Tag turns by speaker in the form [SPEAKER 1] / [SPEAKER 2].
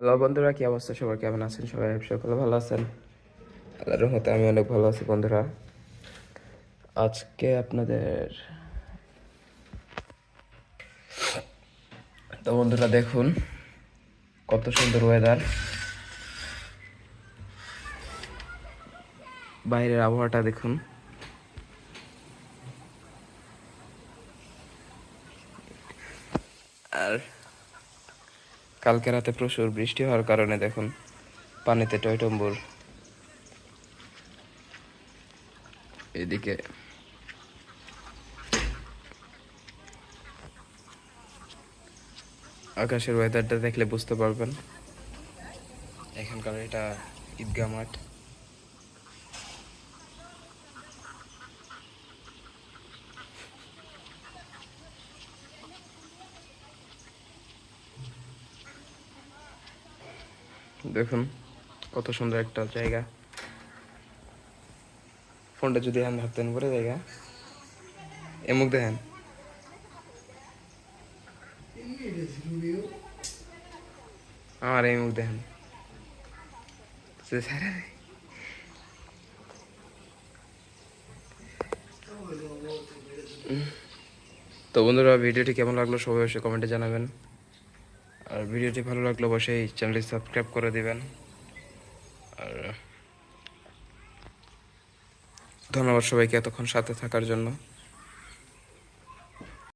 [SPEAKER 1] Hello বন্ধুরা, কি অবস্থা? সবার কেমন আছেন? সবাই সকলে ভালো আছেন? আল্লাহর রহমতে আমি অনেক ভালো আছি বন্ধুরা। আজকে আপনাদের তো বন্ধুরা দেখুন কত সুন্দর ওয়েদার, বাইরের আবহাওয়াটা দেখুন। আর কালকে রাতে প্রচুর বৃষ্টি হওয়ার কারণে দেখুন পানিতে টইটম্বুর। এদিকে আকাশের ওয়েদারটা দেখলে বুঝতে পারবেন। এখানকার এটা ঈদগাহ মাঠ। দেখুন কত সুন্দর একটা জায়গা। ফোনটা যদি হ্যান্ড হাতেন করে জায়গা এমুক দেখেন। আমার এই মুখ দেখেন। তো বন্ধুরা, ভিডিওটি কেমন লাগলো সবাই অবশ্যই কমেন্টে জানাবেন। আর ভিডিওটি ভালো লাগলে অবশ্যই চ্যানেলটি সাবস্ক্রাইব করে দিবেন। আর ধন্যবাদ সবাইকে এতক্ষণ সাথে থাকার জন্য।